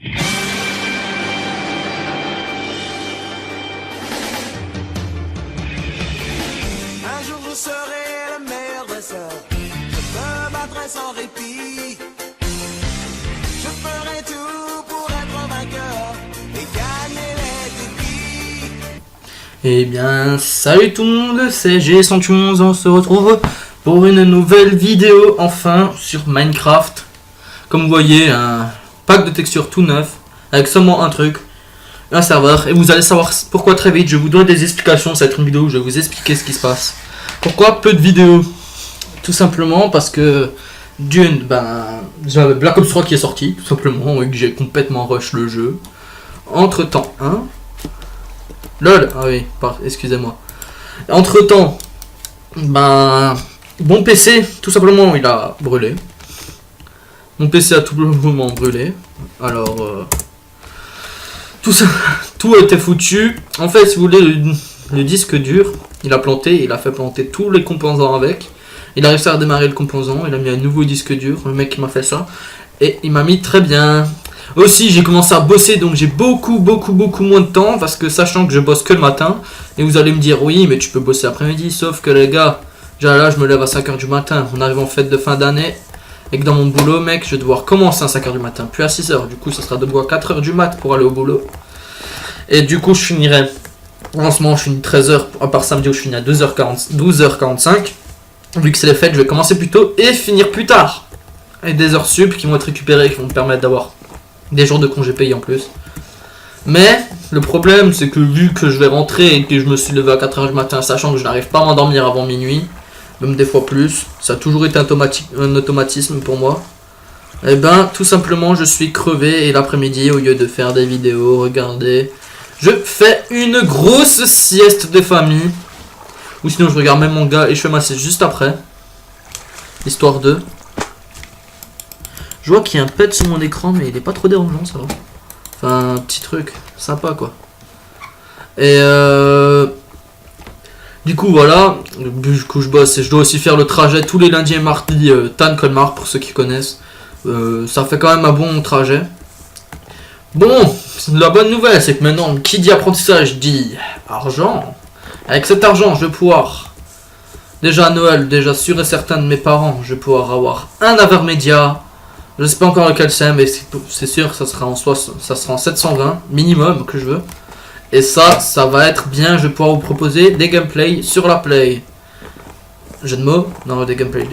Un jour je serai le meilleur dresseur. Je me battrai sans répit. Je ferai tout pour être vainqueur et gagner les défis. Eh bien, salut tout le monde, c'est G111, on se retrouve pour une nouvelle vidéo, enfin, sur Minecraft. Comme vous voyez, un pack de textures tout neuf, avec seulement un truc, un serveur, et vous allez savoir pourquoi très vite. Je vous donne des explications, ça va être une vidéo où je vais vous expliquer ce qui se passe. Pourquoi peu de vidéos? Tout simplement parce que, d'une, j'avais Black Ops 3 qui est sorti, tout simplement, et que j'ai complètement rush le jeu. Entre temps, hein? LOL, ah oui, excusez-moi. Entre temps, mon PC, tout simplement, il a brûlé. Mon PC a tout simplement brûlé. Alors, tout a été foutu. En fait, si vous voulez, le disque dur, il a planté, il a fait planter tous les composants avec. Il a réussi à redémarrer le composant, il a mis un nouveau disque dur, le mec qui m'a fait ça. Et il m'a mis très bien. Aussi, j'ai commencé à bosser, donc j'ai beaucoup moins de temps, parce que sachant que je bosse que le matin, et vous allez me dire, oui, mais tu peux bosser l'après-midi, sauf que les gars, déjà là, je me lève à 5h du matin, on arrive en fête de fin d'année, et que dans mon boulot, mec, je vais devoir commencer à 5h du matin, puis à 6h, du coup, ça sera debout à 4h du mat pour aller au boulot. Et du coup, je finirai, en ce moment, je finis 13h, à part samedi où je finis à 12h45, vu que c'est les fêtes, je vais commencer plus tôt, et finir plus tard, avec des heures sup qui vont être récupérées, qui vont me permettre d'avoir des jours de congés payés en plus. Mais le problème, c'est que vu que je vais rentrer et que je me suis levé à 4h du matin, sachant que je n'arrive pas à m'endormir avant minuit, même des fois plus, ça a toujours été un automatisme pour moi. Et ben tout simplement je suis crevé, et l'après-midi, au lieu de faire des vidéos, regardez, je fais une grosse sieste de famille. Ou sinon je regarde même mon gars et je fais ma sieste juste après. Histoire de... Je vois qu'il y a un pet sur mon écran, mais il est pas trop dérangeant, ça va. Enfin, un petit truc, sympa quoi. Et du coup, voilà. Du coup, je bosse et je dois aussi faire le trajet tous les lundis et mardis Tannes-Colmar, pour ceux qui connaissent. Ça fait quand même un bon trajet. Bon, la bonne nouvelle, c'est que maintenant, qui dit apprentissage dit argent. Avec cet argent, je vais pouvoir, déjà à Noël, déjà sûr et certain de mes parents, je vais pouvoir avoir un Avermedia. Je sais pas encore lequel c'est, mais c'est sûr que ça sera en 720 minimum que je veux. Et ça va être bien. Je vais pouvoir vous proposer des gameplays sur la Play. Jeu de mots? Non, des gameplays.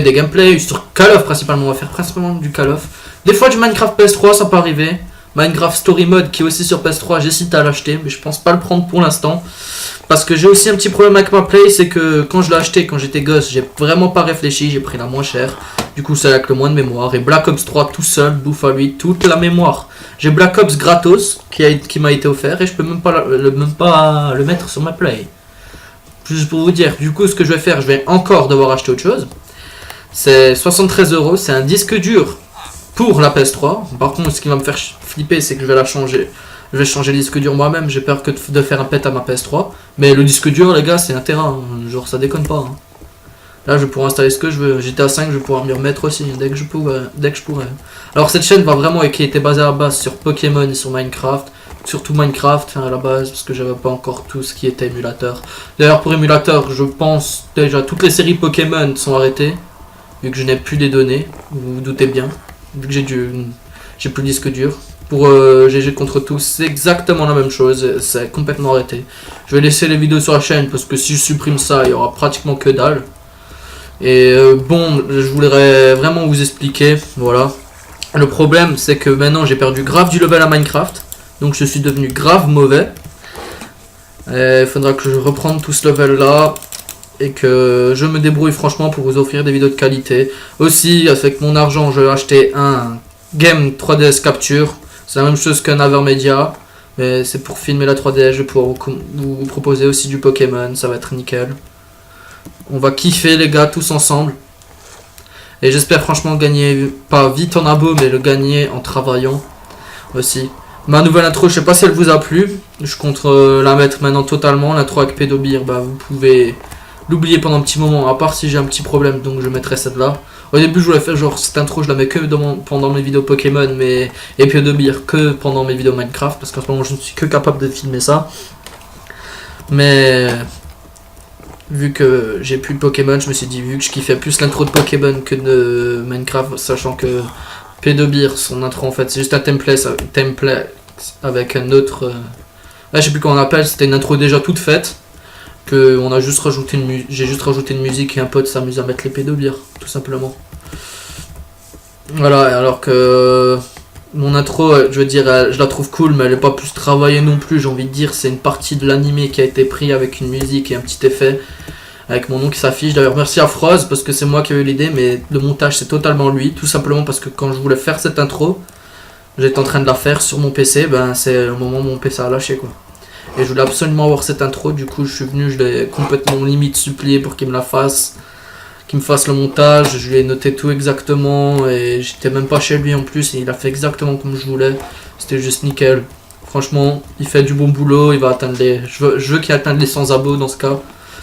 Des gameplays sur Call of principalement. On va faire principalement du Call of. Des fois du Minecraft PS3, ça peut arriver. Minecraft Story Mode qui est aussi sur PS3, j'hésite à l'acheter, mais je pense pas le prendre pour l'instant. Parce que j'ai aussi un petit problème avec ma Play, c'est que quand je l'ai acheté, quand j'étais gosse, j'ai vraiment pas réfléchi, j'ai pris la moins chère. Du coup, c'est avec le moins de mémoire. Et Black Ops 3 tout seul bouffe à lui toute la mémoire. J'ai Black Ops gratos qui m'a été offert et je peux même pas le mettre sur ma Play. Juste pour vous dire, du coup, ce que je vais faire, je vais encore devoir acheter autre chose. C'est 73 €, c'est un disque dur pour la PS3. Par contre, ce qui va me faire flipper, c'est que je vais la changer. Je vais changer le disque dur moi-même, j'ai peur de faire un pet à ma PS3. Mais le disque dur, les gars, c'est un terrain. Genre, ça déconne pas. Hein. Là, je vais pouvoir installer ce que je veux. GTA 5, je vais pouvoir m'y remettre aussi, dès que je pourrai. Alors, cette chaîne va vraiment, qui était basée à la base sur Pokémon et sur Minecraft. Surtout Minecraft, à la base, parce que j'avais pas encore tout ce qui était émulateur. D'ailleurs, pour émulateur, je pense déjà toutes les séries Pokémon sont arrêtées. Vu que je n'ai plus des données, vous vous doutez bien. Vu que j'ai plus le disque dur. Pour GG contre tous, c'est exactement la même chose, c'est complètement arrêté. Je vais laisser les vidéos sur la chaîne, parce que si je supprime ça, il y aura pratiquement que dalle. Et bon, je voudrais vraiment vous expliquer, voilà. Le problème, c'est que maintenant j'ai perdu grave du level à Minecraft. Donc je suis devenu grave mauvais. Il faudra que je reprenne tout ce level là. Et que je me débrouille franchement pour vous offrir des vidéos de qualité. Aussi, avec mon argent, je vais acheter un Game 3DS Capture. C'est la même chose qu'un Avermedia. Mais c'est pour filmer la 3DS, je vais pouvoir vous proposer aussi du Pokémon. Ça va être nickel. On va kiffer les gars tous ensemble. Et j'espère franchement gagner, pas vite en abo, mais le gagner en travaillant aussi. Ma nouvelle intro, je sais pas si elle vous a plu. Je compte la mettre maintenant totalement. L'intro avec Pédobir, vous pouvez l'oublier pendant un petit moment, à part si j'ai un petit problème, donc je mettrai celle-là. Au début, je voulais faire genre cette intro, je la mets que pendant mes vidéos Pokémon, mais et puis de dire que pendant mes vidéos Minecraft, parce qu'en ce moment, je ne suis que capable de filmer ça. Mais vu que j'ai plus de Pokémon, je me suis dit, vu que je kiffais plus l'intro de Pokémon que de Minecraft, sachant que P2Beer, son intro en fait, c'est juste un template avec un autre. Je sais plus comment on appelle, c'était une intro déjà toute faite. Que on a juste rajouté j'ai juste rajouté une musique et un pote s'amuse à mettre les P2Beer, tout simplement. Voilà, alors que mon intro, je veux dire, je la trouve cool, mais elle est pas plus travaillée non plus, j'ai envie de dire. C'est une partie de l'animé qui a été pris avec une musique et un petit effet, avec mon nom qui s'affiche. D'ailleurs, merci à Froz, parce que c'est moi qui ai eu l'idée, mais le montage, c'est totalement lui. Tout simplement parce que quand je voulais faire cette intro, j'étais en train de la faire sur mon PC, ben c'est le moment où mon PC a lâché, quoi. Et je voulais absolument avoir cette intro, du coup je suis venu, je l'ai complètement limite supplié pour qu'il me la fasse. Qu'il me fasse le montage, je lui ai noté tout exactement et j'étais même pas chez lui en plus et il a fait exactement comme je voulais. C'était juste nickel. Franchement, il fait du bon boulot, il va atteindre les... Je veux qu'il atteigne les 100 abos dans ce cas.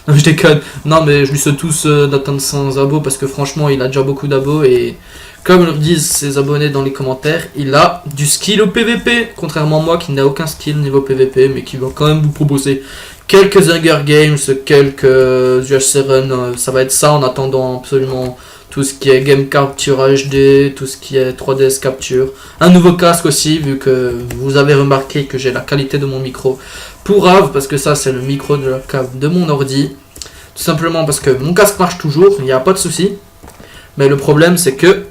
Non, je déconne. Non, mais je lui souhaite tous d'atteindre 100 abos parce que franchement, il a déjà beaucoup d'abos et comme le disent ses abonnés dans les commentaires, il a du skill au PVP. Contrairement à moi qui n'a aucun skill niveau PVP, mais qui va quand même vous proposer quelques Hunger Games, quelques UH7 Run. Ça va être ça en attendant absolument tout ce qui est Game Capture HD, tout ce qui est 3DS Capture. Un nouveau casque aussi, vu que vous avez remarqué que j'ai la qualité de mon micro pour Rave, parce que ça c'est le micro de la cave de mon ordi. Tout simplement parce que mon casque marche toujours, il n'y a pas de souci. Mais le problème c'est que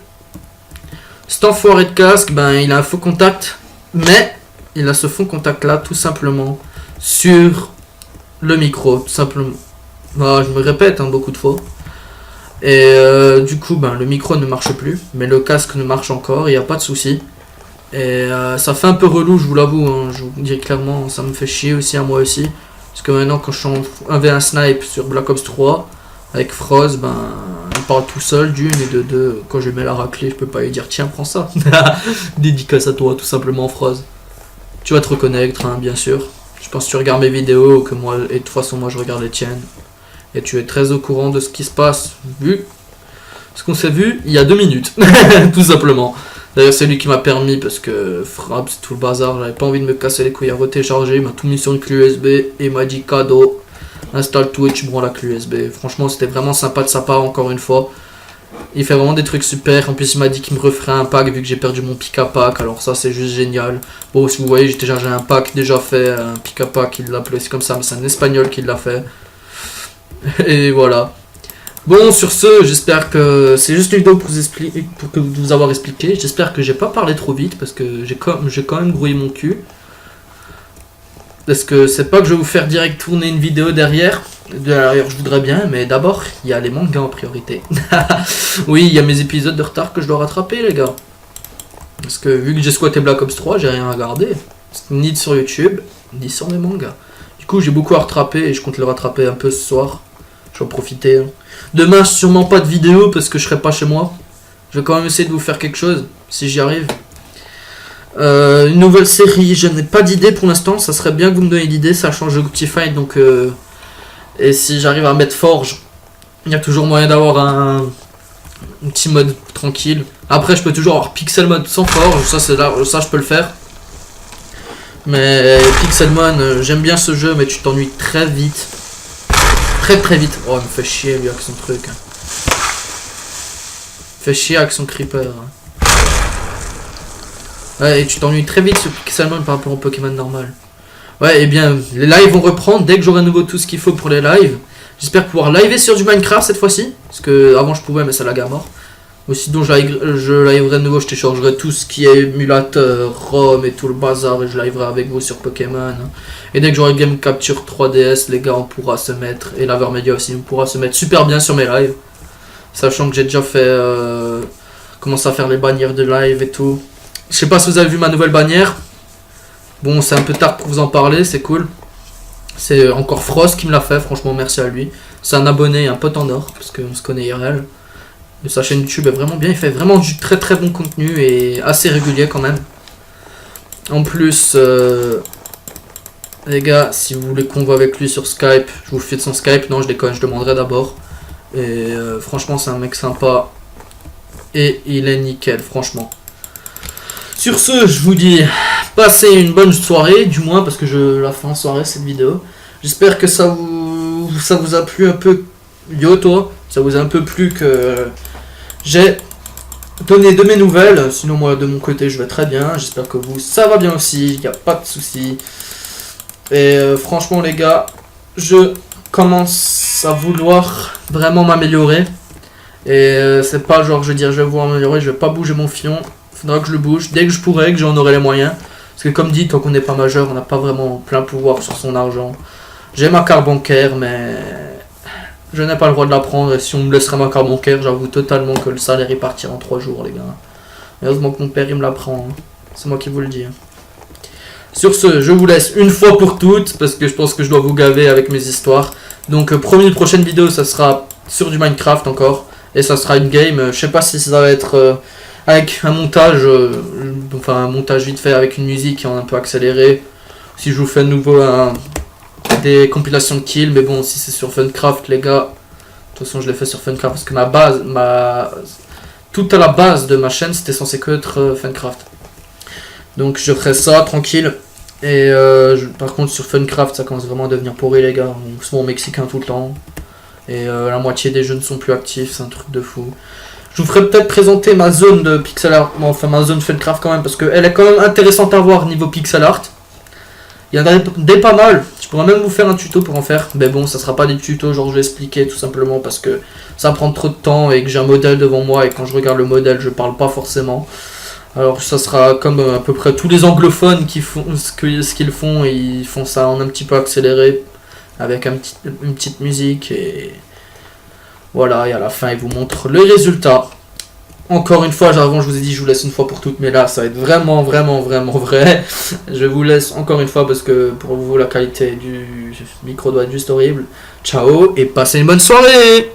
cet enfoiré de casque, ben il a un faux contact, mais il a ce faux contact là tout simplement sur le micro, tout simplement. Voilà, je me répète beaucoup de fois. Et du coup, ben, le micro ne marche plus, mais le casque ne marche encore, il n'y a pas de souci. Et ça fait un peu relou, je vous l'avoue, hein, je vous dis clairement, ça me fait chier aussi à moi aussi. Parce que maintenant, quand je suis en 1v1 snipe sur Black Ops 3, avec Froz, ben, il parle tout seul d'une et de deux. Quand je mets la raclée, je peux pas lui dire tiens, prends ça. Dédicace à toi, tout simplement, Froz. Tu vas te reconnaître, hein, bien sûr. Je pense que tu regardes mes vidéos, que moi, et de toute façon, moi je regarde les tiennes. Et tu es très au courant de ce qui se passe, vu ce qu'on s'est vu il y a 2 minutes, tout simplement. D'ailleurs, c'est lui qui m'a permis, parce que frappe, c'est tout le bazar, j'avais pas envie de me casser les couilles à retécharger, il m'a tout mis sur une clé USB, et il m'a dit cadeau, installe Twitch, bon la clé USB. Franchement, c'était vraiment sympa de sa part, encore une fois. Il fait vraiment des trucs super, en plus il m'a dit qu'il me referait un pack, vu que j'ai perdu mon pick à pack, alors ça c'est juste génial. Bon, si vous voyez, j'ai un pack déjà fait, un pick à pack, il l'a appelé, c'est comme ça, mais c'est un espagnol qui l'a fait. Et voilà. Bon, sur ce, j'espère que c'est juste une vidéo pour vous avoir expliqué. J'espère que j'ai pas parlé trop vite parce que j'ai quand même grouillé mon cul. Parce que c'est pas que je vais vous faire direct tourner une vidéo derrière. D'ailleurs, je voudrais bien, mais d'abord, il y a les mangas en priorité. Oui, il y a mes épisodes de retard que je dois rattraper, les gars. Parce que vu que j'ai squatté Black Ops 3, j'ai rien regardé. Ni sur YouTube, ni sur les mangas. Du coup, j'ai beaucoup à rattraper et je compte le rattraper un peu ce soir. Je vais en profiter. Hein. Demain, sûrement pas de vidéo parce que je serai pas chez moi. Je vais quand même essayer de vous faire quelque chose, si j'y arrive. Une nouvelle série, je n'ai pas d'idée pour l'instant. Ça serait bien que vous me donniez l'idée, ça change de Optify. Donc, et si j'arrive à mettre Forge, il y a toujours moyen d'avoir un petit mode tranquille. Après, je peux toujours avoir Pixel Mode sans Forge. Ça, je peux le faire. Mais Pixelmon, j'aime bien ce jeu, mais tu t'ennuies très vite. Très vite. Oh, il me fait chier lui avec son truc. Hein. Il me fait chier avec son creeper. Hein. Ouais, et tu t'ennuies très vite sur Pixelmon par rapport au Pokémon normal. Ouais, et bien, les lives vont reprendre dès que j'aurai à nouveau tout ce qu'il faut pour les lives. J'espère pouvoir liver sur du Minecraft cette fois-ci. Parce que avant je pouvais, mais ça lag à mort. Aussi, donc je liverai de nouveau, je téléchargerai tout ce qui est émulateur, ROM et tout le bazar et je liverai avec vous sur Pokémon. Et dès que j'aurai Game Capture 3DS, les gars, on pourra se mettre, et Laver Media aussi, on pourra se mettre super bien sur mes lives. Sachant que j'ai déjà fait, commencé à faire les bannières de live et tout. Je sais pas si vous avez vu ma nouvelle bannière. Bon, c'est un peu tard pour vous en parler, c'est cool. C'est encore Frost qui me l'a fait, franchement merci à lui. C'est un abonné, un pote en or, parce qu'on se connaît IRL. Et sa chaîne YouTube est vraiment bien, il fait vraiment du très bon contenu et assez régulier quand même. En plus, Les gars, si vous voulez qu'on voit avec lui sur Skype, je vous file son Skype. Non, je déconne, je demanderai d'abord. Et franchement, c'est un mec sympa. Et il est nickel, franchement. Sur ce, je vous dis, passez une bonne soirée, du moins, parce que je la fais en soirée cette vidéo. J'espère que ça vous a plu un peu. Yo, toi, ça vous a un peu plu que j'ai donné de mes nouvelles. Sinon, moi, de mon côté, je vais très bien. J'espère que vous, ça va bien aussi, il n'y a pas de soucis. Et franchement, les gars, je commence à vouloir vraiment m'améliorer. Et c'est pas genre, je vais dire, je vais vouloir m'améliorer, je vais pas bouger mon fion. Faudra que je le bouge dès que je pourrai, que j'en aurai les moyens. Parce que comme dit, tant qu'on n'est pas majeur, on n'a pas vraiment plein pouvoir sur son argent. J'ai ma carte bancaire, mais je n'ai pas le droit de la prendre. Et si on me laisserait ma carte bancaire, j'avoue totalement que le salaire y partira en 3 jours, les gars. Heureusement que mon père il me la prend. Hein. C'est moi qui vous le dis. Sur ce, je vous laisse une fois pour toutes, parce que je pense que je dois vous gaver avec mes histoires. Donc promis, une prochaine vidéo, ça sera sur du Minecraft encore. Et ça sera une game, je sais pas si ça va être avec un montage, enfin un montage vite fait avec une musique un peu accélérée. Si je vous fais de nouveau des compilations de kills, mais bon, si c'est sur Funcraft, les gars, de toute façon je l'ai fait sur Funcraft parce que toute à la base de ma chaîne c'était censé que être Funcraft. Donc je ferai ça tranquille. Et par contre sur Funcraft ça commence vraiment à devenir pourri, les gars. On se met en mexicain tout le temps. Et la moitié des jeux ne sont plus actifs, c'est un truc de fou. Je vous ferai peut-être présenter ma zone de pixel art, bon, enfin ma zone Funcraft quand même, parce qu'elle est quand même intéressante à voir niveau pixel art. Il y en a des pas mal, je pourrais même vous faire un tuto pour en faire, mais bon, ça sera pas des tutos, genre je vais expliquer tout simplement parce que ça prend trop de temps et que j'ai un modèle devant moi et quand je regarde le modèle, je parle pas forcément. Alors ça sera comme à peu près tous les anglophones qui font ce qu'ils font, et ils font ça en un petit peu accéléré, avec une petite musique et voilà, et à la fin il vous montre le résultat. Encore une fois, avant je vous ai dit je vous laisse une fois pour toutes, mais là ça va être vraiment vrai. Je vous laisse encore une fois parce que pour vous la qualité du micro doit être juste horrible. Ciao et passez une bonne soirée.